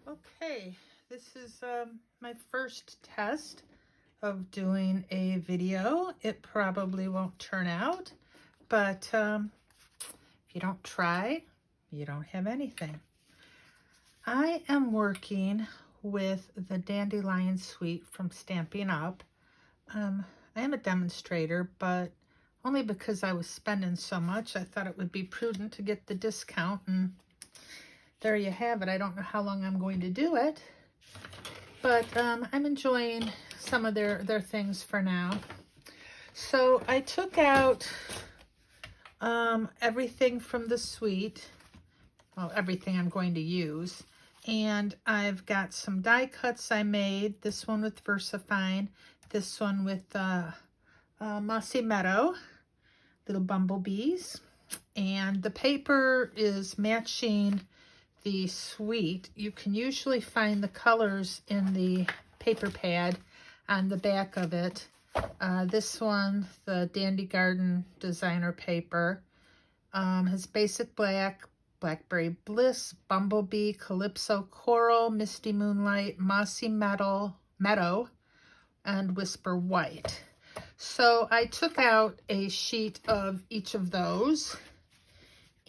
Okay, this is my first test of doing a video. It probably won't turn out, but if you don't try, you don't have anything. I am working with the Dandylion suite from Stampin' Up. I am a demonstrator, but only because I was spending so much, I thought it would be prudent to get the discount, and there you have it. I don't know how long I'm going to do it, but I'm enjoying some of their things for now. So I took out everything from the suite, well, everything I'm going to use, and I've got some die cuts I made, this one with VersaFine, this one with Mossy Meadow, little bumblebees, and the paper is matching the suite. You can usually find the colors in the paper pad on the back of it. This one, the Dandy Garden designer paper, has basic black, blackberry bliss, bumblebee, calypso coral, misty moonlight, mossy meadow, and whisper white. So I took out a sheet of each of those,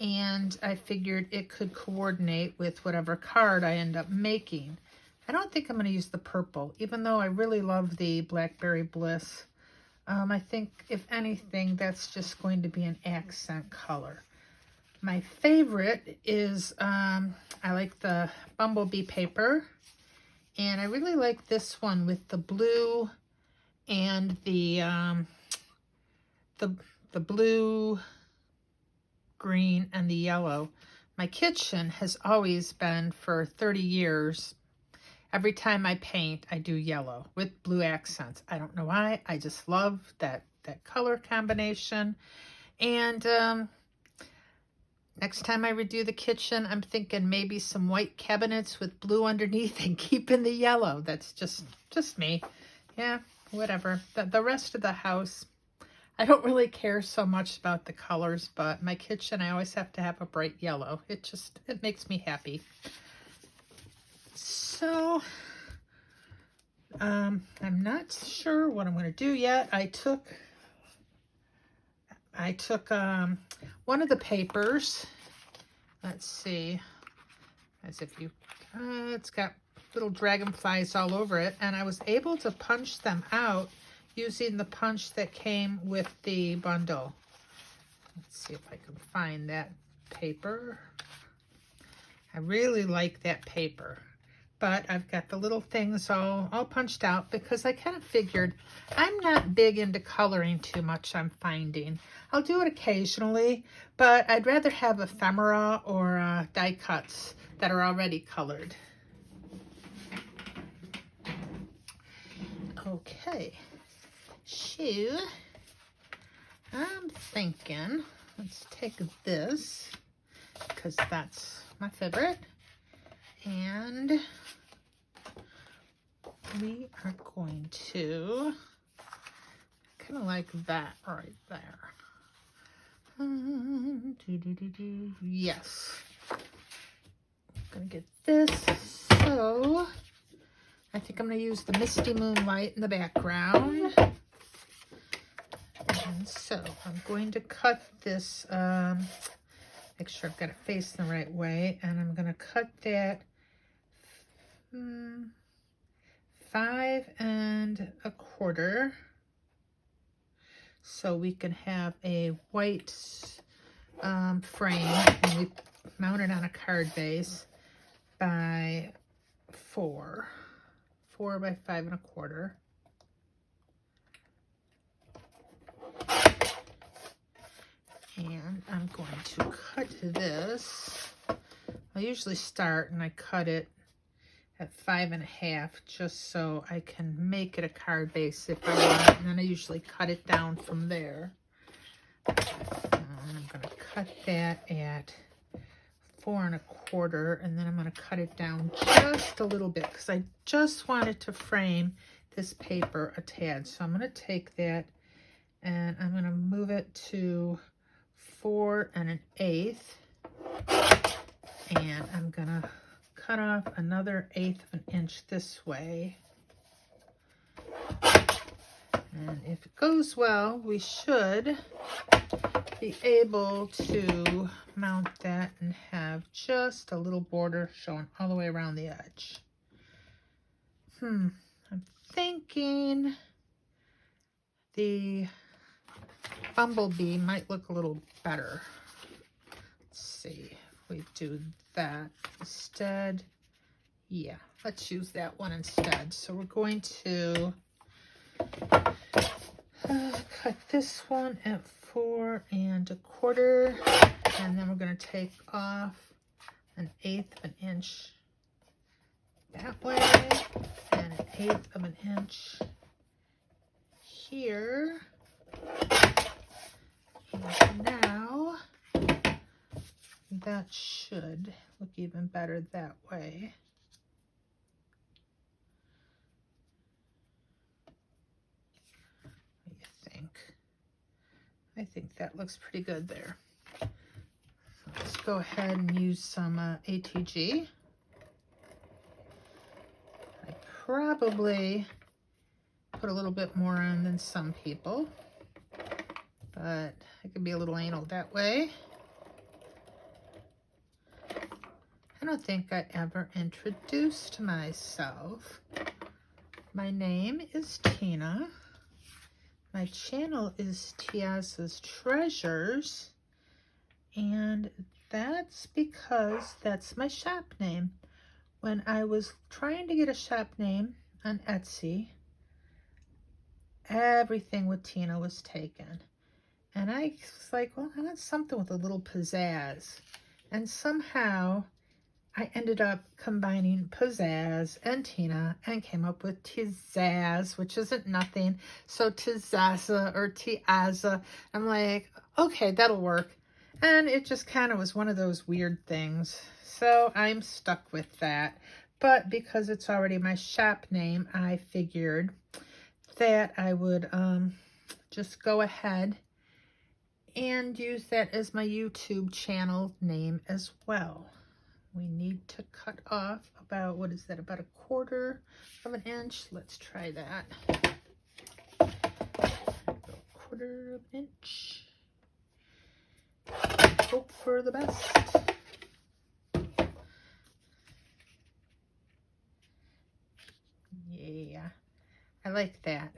and I figured it could coordinate with whatever card I end up making. I don't think I'm going to use the purple, even though I really love the Blackberry Bliss. I think, if anything, that's just going to be an accent color. My favorite is, I like the Bumblebee paper, and I really like this one with the blue and the blue, green, and the yellow. My kitchen has always been, for 30 years, every time I paint, I do yellow with blue accents. I don't know why. I just love that color combination. And next time I redo the kitchen, I'm thinking maybe some white cabinets with blue underneath and keeping the yellow. That's just me. Yeah, whatever. The rest of the house, I don't really care so much about the colors, but my kitchen, I always have to have a bright yellow. It makes me happy. So, I'm not sure what I'm going to do yet. I took one of the papers. Let's see, as if you, it's got little dragonflies all over it, and I was able to punch them out using the punch that came with the bundle. Let's see if I can find that paper. I really like that paper, but I've got the little things all punched out because I kind of figured I'm not big into coloring too much, I'm finding. I'll do it occasionally, but I'd rather have ephemera or die cuts that are already colored. Okay. So, I'm thinking, let's take this, because that's my favorite, and we are going to, kind of like that right there. Yes. I'm going to get this, so I think I'm going to use the Misty Moonlight in the background. And so I'm going to cut this, make sure I've got it faced the right way, and I'm going to cut that 5 1/4, so we can have a white frame, and we mount it on a card base by 4 by 5 1/4. And I'm going to cut this. I usually start and I cut it at 5 1/2, just so I can make it a card base if I want, and then I usually cut it down from there. And I'm going to cut that at 4 1/4, and then I'm going to cut it down just a little bit because I just wanted to frame this paper a tad. So I'm going to take that and I'm going to move it to 4 1/8, and I'm going to cut off another 1/8 of an inch this way. And if it goes well, we should be able to mount that and have just a little border showing all the way around the edge. I'm thinking the bumblebee might look a little better. Let's see if we do that instead. Yeah, let's use that one instead. So we're going to cut this one at 4 1/4, and then we're going to take off 1/8 of an inch that way and 1/8 of an inch here. And now that should look even better that way. What do you think? I think that looks pretty good there. So let's go ahead and use some ATG. I probably put a little bit more on than some people, but I could be a little anal that way. I don't think I ever introduced myself. My name is Tina. My channel is Tiaza's Treasures, and that's because that's my shop name. When I was trying to get a shop name on Etsy, everything with Tina was taken. And I was like, well, I want something with a little pizzazz. And somehow I ended up combining pizzazz and Tina and came up with Tizazz, which isn't nothing. So Tizaza or Tiaza. I'm like, okay, that'll work. And it just kind of was one of those weird things. So I'm stuck with that. But because it's already my shop name, I figured that I would just go ahead and use that as my YouTube channel name as well. We need to cut off about, what is that, about 1/4 of an inch. Let's try that. 1/4 of an inch. Hope for the best. Yeah, I like that.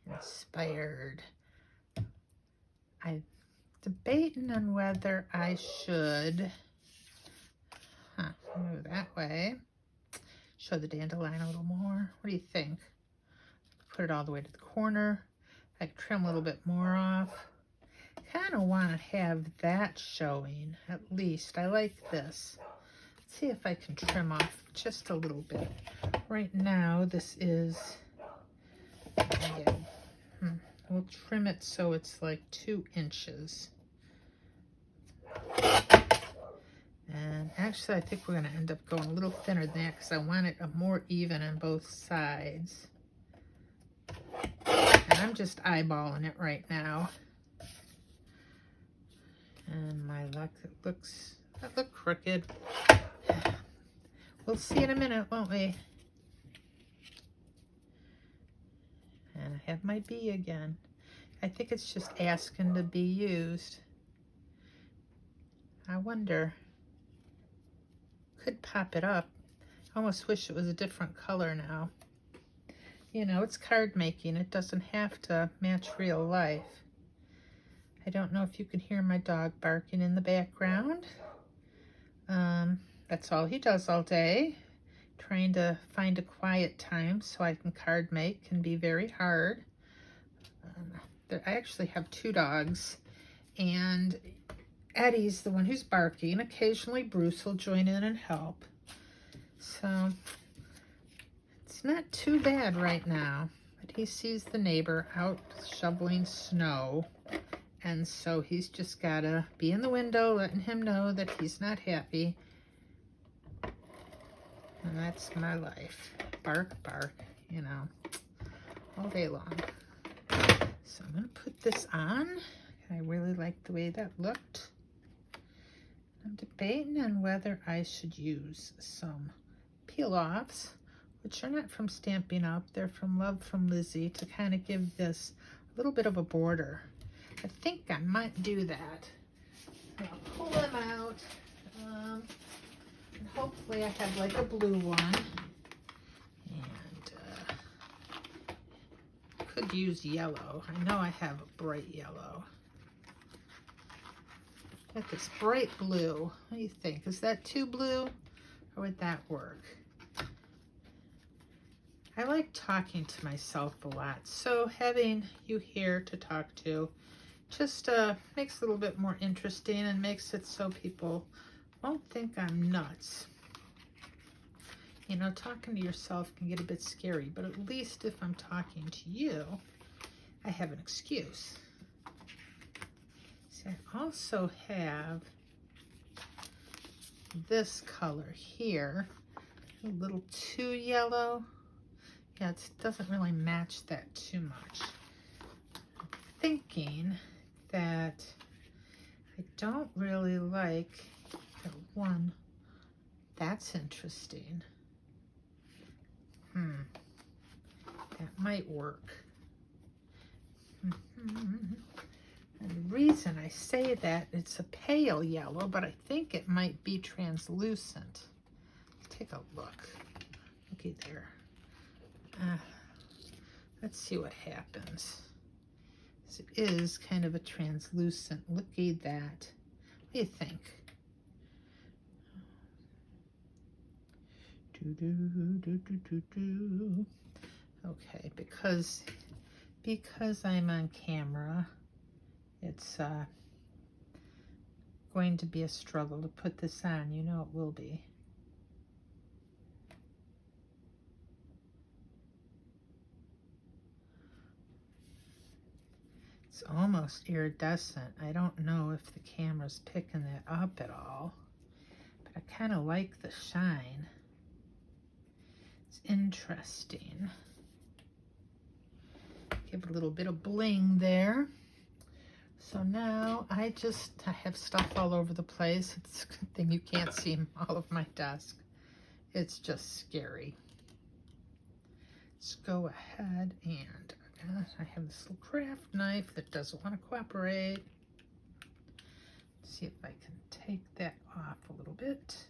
Inspired. I'm debating on whether I should move that way. Show the dandelion a little more. What do you think? Put it all the way to the corner. I could trim a little bit more off. Kind of want to have that showing, at least. I like this. Let's see if I can trim off just a little bit. Right now, this is, we'll trim it so it's like 2 inches. And actually, I think we're going to end up going a little thinner than that because I want it more even on both sides. And I'm just eyeballing it right now. And my luck, that looked crooked. We'll see in a minute, won't we? And I have my bee again. I think it's just asking to be used. I wonder. Could pop it up. I almost wish it was a different color now. You know, it's card making. It doesn't have to match real life. I don't know if you can hear my dog barking in the background. That's all he does all day. Trying to find a quiet time so I can card make can be very hard. I actually have 2 dogs, and Eddie's the one who's barking. Occasionally Bruce will join in and help. So it's not too bad right now, but he sees the neighbor out shoveling snow, and so he's just gotta be in the window letting him know that he's not happy. And that's my life. Bark, bark, you know, all day long. So I'm gonna put this on. I really like the way that looked. I'm I'm debating on whether I should use some peel-offs, which are not from Stampin' Up, they're from Love from Lizzie, to kind of give this a little bit of a border. I think I might do that. I'll pull them out, and hopefully I have like a blue one, and could use yellow. I know I have a bright yellow. Got this bright blue. What do you think? Is that too blue, or would that work? I like talking to myself a lot, so having you here to talk to just makes it a little bit more interesting and makes it so people won't think I'm nuts. You know, talking to yourself can get a bit scary, but at least if I'm talking to you, I have an excuse. See, I also have this color here, a little too yellow. Yeah, it doesn't really match that too much. I'm thinking that I don't really like that one. That's interesting. That might work. And the reason I say that, it's a pale yellow, but I think it might be translucent. Take a look. Looky there. Let's see what happens. It is kind of a translucent. Looky that. What do you think? Okay, because I'm on camera, it's going to be a struggle to put this on. You know it will be. It's almost iridescent. I don't know if the camera's picking that up at all, but I kind of like the shine. It's interesting. Give it a little bit of bling there. So now I have stuff all over the place. It's a good thing you can't see all of my desk. It's just scary. Let's go ahead and I have this little craft knife that doesn't want to cooperate. Let's see if I can take that off a little bit.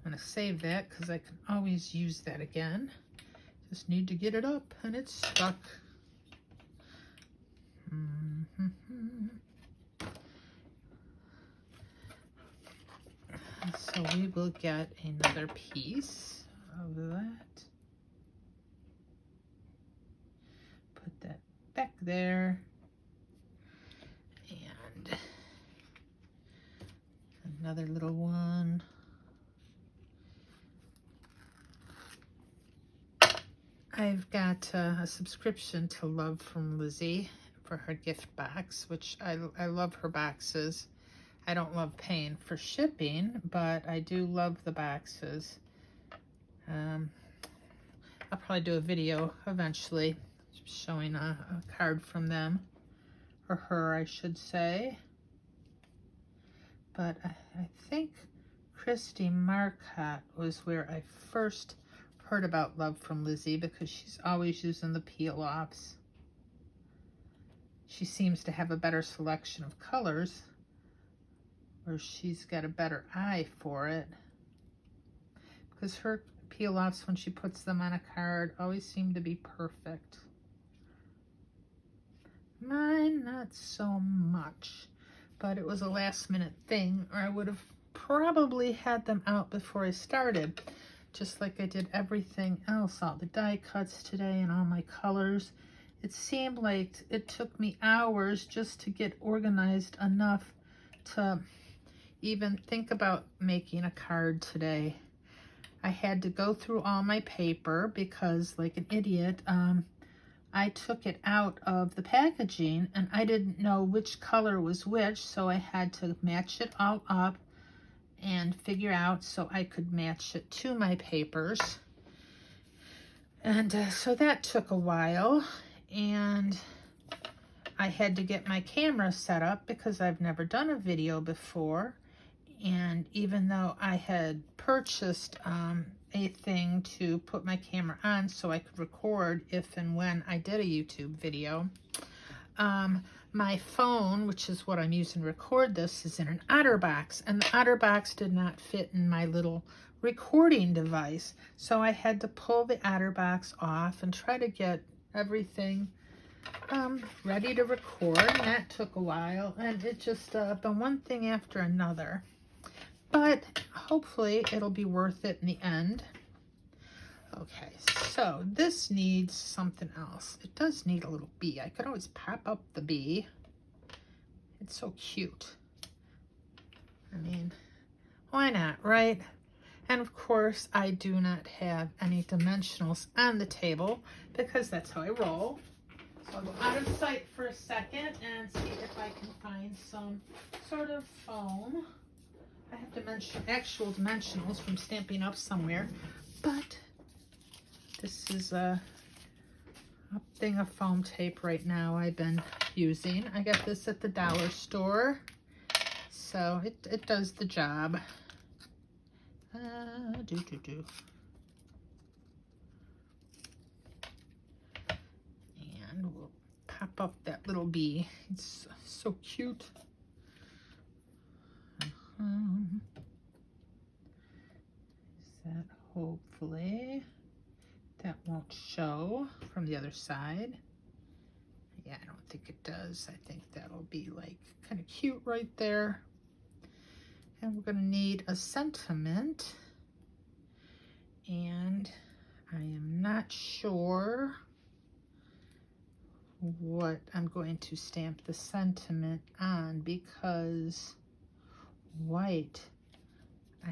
I'm going to save that because I can always use that again. Just need to get it up and it's stuck. So we will get another piece of that. Put that back there. And another little one. I've got a subscription to Love from Lizzie for her gift box, which I love her boxes. I don't love paying for shipping, but I do love the boxes. I'll probably do a video eventually showing a card from them, or her, I should say. But I think Christy Marcotte was where I first heard about Love from Lizzie, because she's always using the peel-offs. She seems to have a better selection of colors, or she's got a better eye for it, because her peel-offs, when she puts them on a card, always seem to be perfect. Mine, not so much, but it was a last-minute thing, or I would have probably had them out before I started, just like I did everything else, all the die cuts today and all my colors. It seemed like it took me hours just to get organized enough to even think about making a card today. I had to go through all my paper because, like an idiot, I took it out of the packaging and I didn't know which color was which, so I had to match it all up and figure out so I could match it to my papers. And so that took a while, and I had to get my camera set up because I've never done a video before. And even though I had purchased a thing to put my camera on so I could record if and when I did a YouTube video, my phone, which is what I'm using to record this, is in an OtterBox, and the OtterBox did not fit in my little recording device. So I had to pull the OtterBox off and try to get everything ready to record, and that took a while, and it just been one thing after another. But hopefully it'll be worth it in the end. Okay, so this needs something else. It does need a little bee. I could always pop up the bee. It's so cute. I mean, why not, right? And of course, I do not have any dimensionals on the table because that's how I roll. So I'll go out of sight for a second and see if I can find some sort of foam. I have actual dimensionals from Stampin' Up somewhere, but this is a thing of foam tape right now I've been using. I got this at the dollar store, so it does the job. And we'll pop up that little bee. It's so cute. Is that hopefully that won't show from the other side? Yeah, I don't think it does. I think that'll be like kind of cute right there. And we're going to need a sentiment, and I am not sure what I'm going to stamp the sentiment on because white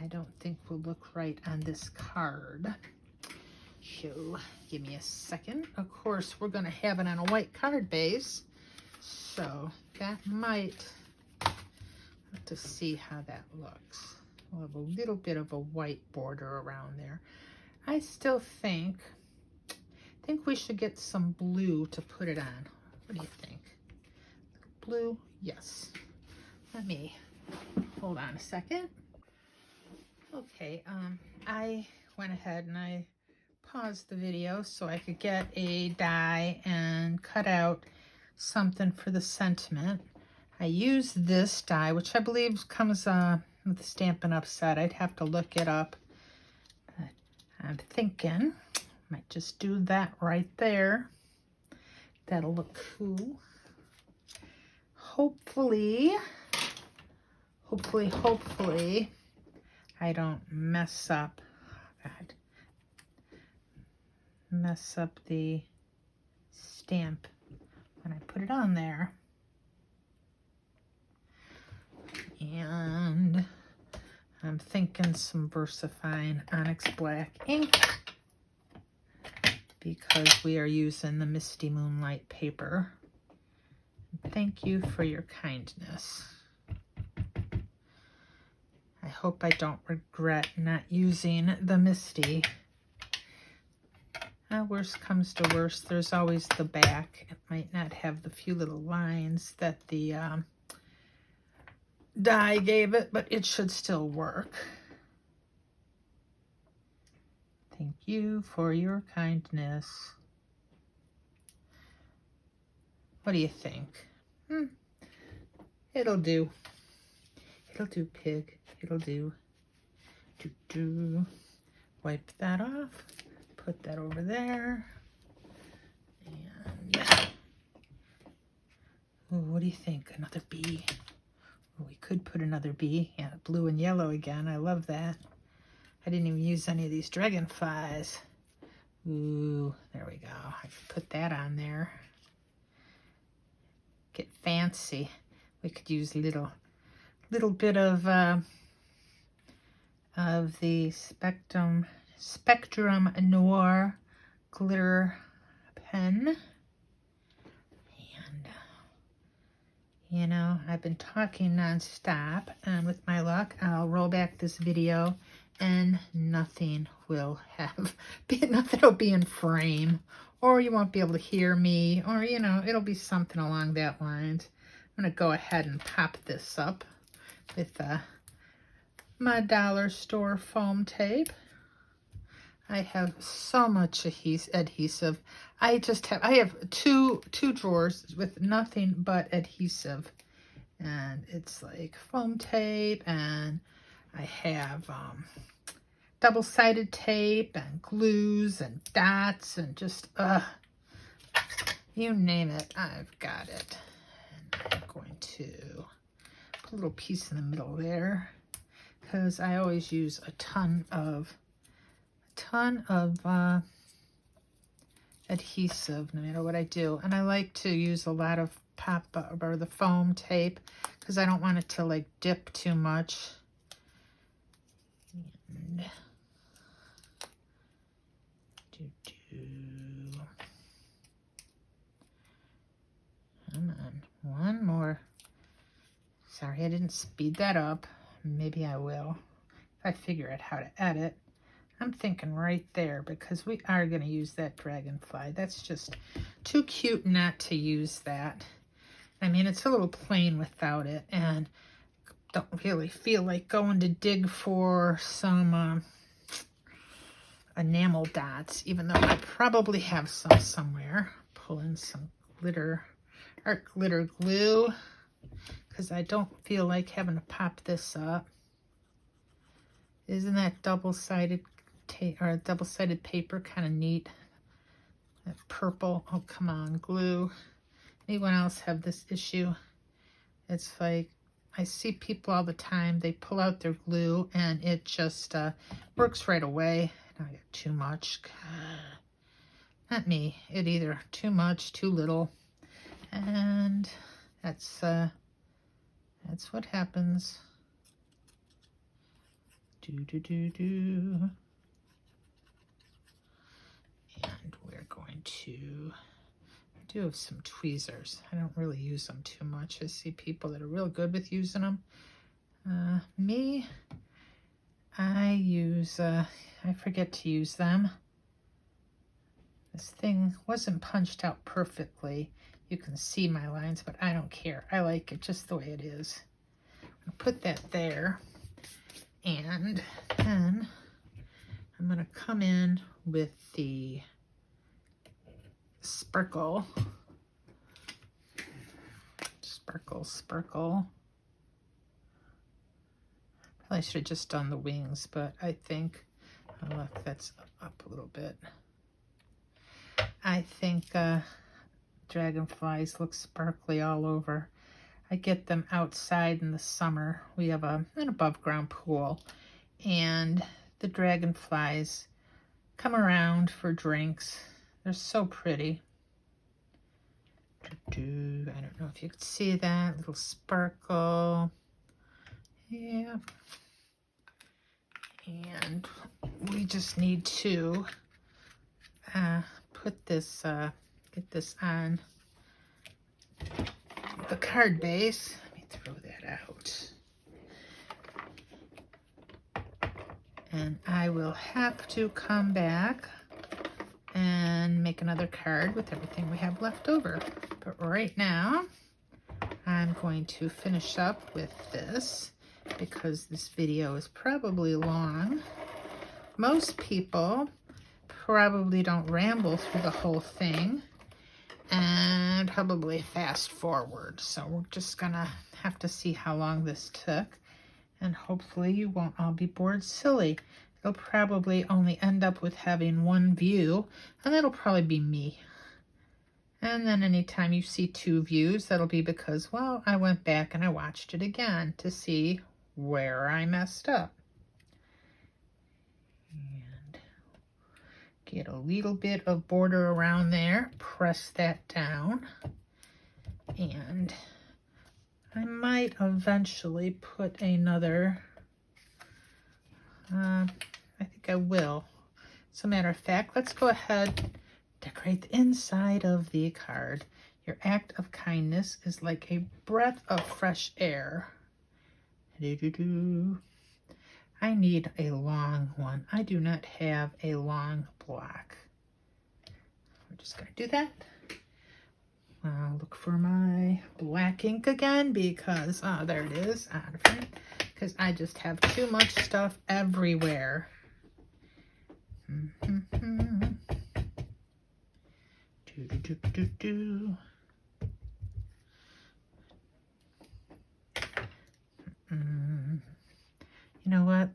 I don't think will look right on this card. So give me a second. Of course, we're going to have it on a white card base, so that might have to see how that looks. We'll have a little bit of a white border around there. I still think we should get some blue to put it on. What do you think? Blue? Yes. Let me hold on a second. Okay, I went ahead and I paused the video so I could get a die and cut out something for the sentiment. I used this die, which I believe comes with the Stampin' Up set. I'd have to look it up. But I'm thinking might just do that right there. That'll look cool. Hopefully, I don't mess up. God, mess up the stamp when I put it on there. And I'm thinking some VersaFine Onyx Black ink because we are using the Misty Moonlight paper. Thank you for your kindness. I hope I don't regret not using the Misty. Worst comes to worst, there's always the back. It might not have the few little lines that the die gave it, but it should still work. Thank you for your kindness. What do you think? It'll do. It'll do, pig. It'll do. Wipe that off. Put that over there. And ooh, what do you think? Another bee. Well, we could put another bee. Yeah, blue and yellow again. I love that. I didn't even use any of these dragonflies. Ooh, there we go. I could put that on there. Get fancy. We could use a little bit of the Spectrum Noir glitter pen. And you know, I've been talking non-stop, and with my luck, I'll roll back this video and nothing will be in frame or you won't be able to hear me, or, you know, it'll be something along that lines. I'm going to go ahead and pop this up with my dollar store foam tape. I have so much adhesive. I have two drawers with nothing but adhesive. And it's like foam tape, and I have double-sided tape and glues and dots and just, you name it, I've got it. And I'm going to put a little piece in the middle there because I always use a ton of adhesive no matter what I do. And I like to use a lot of or the foam tape because I don't want it to like dip too much. And come on, one more. Sorry, I didn't speed that up. Maybe I will if I figure out how to edit. I'm thinking right there because we are going to use that dragonfly. That's just too cute not to use that. I mean, it's a little plain without it, and don't really feel like going to dig for some enamel dots, even though I probably have some somewhere. Pull in some art glitter glue, because I don't feel like having to pop this up. Isn't that double-sided tape or double-sided paper kind of neat? That purple, oh come on, glue. Anyone else have this issue? It's like, I see people all the time, they pull out their glue and it just works right away. And I got too much. Not me. It either too much, too little. And that's what happens. And we're going to do have some tweezers. I don't really use them too much. I see people that are real good with using them. Me, I use, I forget to use them. This thing wasn't punched out perfectly. You can see my lines, but I don't care. I like it just the way it is. I'll put that there. And then I'm going to come in with the sparkle. Probably should have just done the wings, but I think, oh look, that's up a little bit. I think dragonflies look sparkly all over. I get them outside in the summer. We have an above ground pool, and the dragonflies come around for drinks. They're so pretty. I don't know if you could see that little sparkle. Yeah. And we just need to put this, get this on the card base. Let me throw that out. And I will have to come back and make another card with everything we have left over. But right now, I'm going to finish up with this because this video is probably long. Most people probably don't ramble through the whole thing and probably fast forward. So we're just gonna have to see how long this took, and hopefully you won't all be bored silly. It'll probably only end up with having one view, and that'll probably be me. And then anytime you see two views, that'll be because, well, I went back and I watched it again to see where I messed up. And get a little bit of border around there, press that down, and I might eventually put another, I think I will. As a matter of fact, let's go ahead, decorate the inside of the card. Your act of kindness is like a breath of fresh air. I need a long one. I do not have a long block. We're just gonna do that. I'll look for my black ink again because, there it is, because I just have too much stuff everywhere. You know what?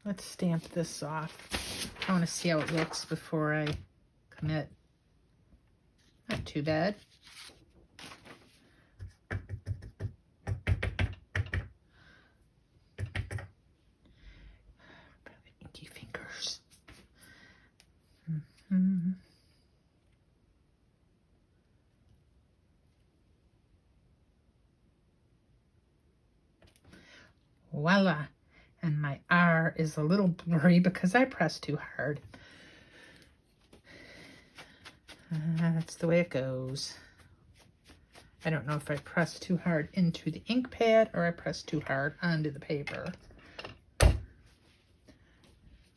Let's stamp this off. I want to see how it looks before I commit. Not too bad. Inky fingers. Voila. And my R is a little blurry because I pressed too hard. That's the way it goes. I don't know if I pressed too hard into the ink pad or I pressed too hard onto the paper.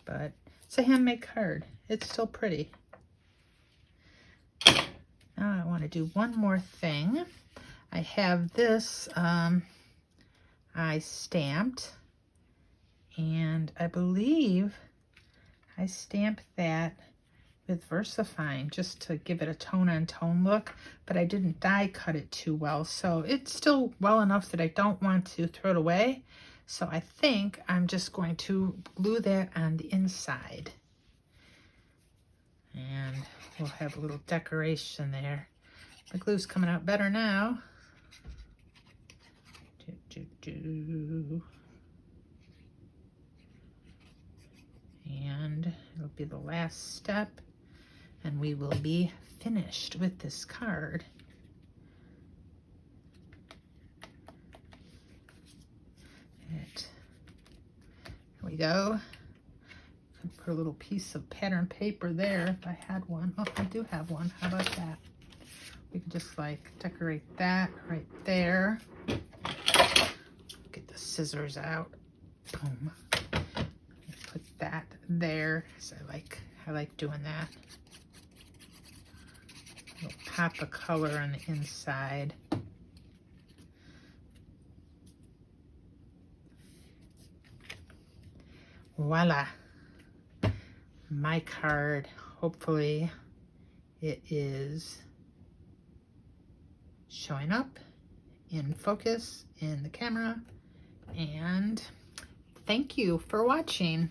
But it's a handmade card. It's still pretty. Now I want to do one more thing. I have this I stamped, and I believe I stamped that with VersaFine just to give it a tone-on-tone look, but I didn't die cut it too well, so it's still well enough that I don't want to throw it away. So I think I'm just going to glue that on the inside. And we'll have a little decoration there. The glue's coming out better now. And it'll be the last step, and we will be finished with this card. Here we go. Put a little piece of pattern paper there if I had one. Oh, I do have one. How about that? We can just like decorate that right there. Get the scissors out. Boom. Put that there. So I like doing that. A little pop of color on the inside. Voila. My card. Hopefully it is showing up in focus in the camera. And thank you for watching.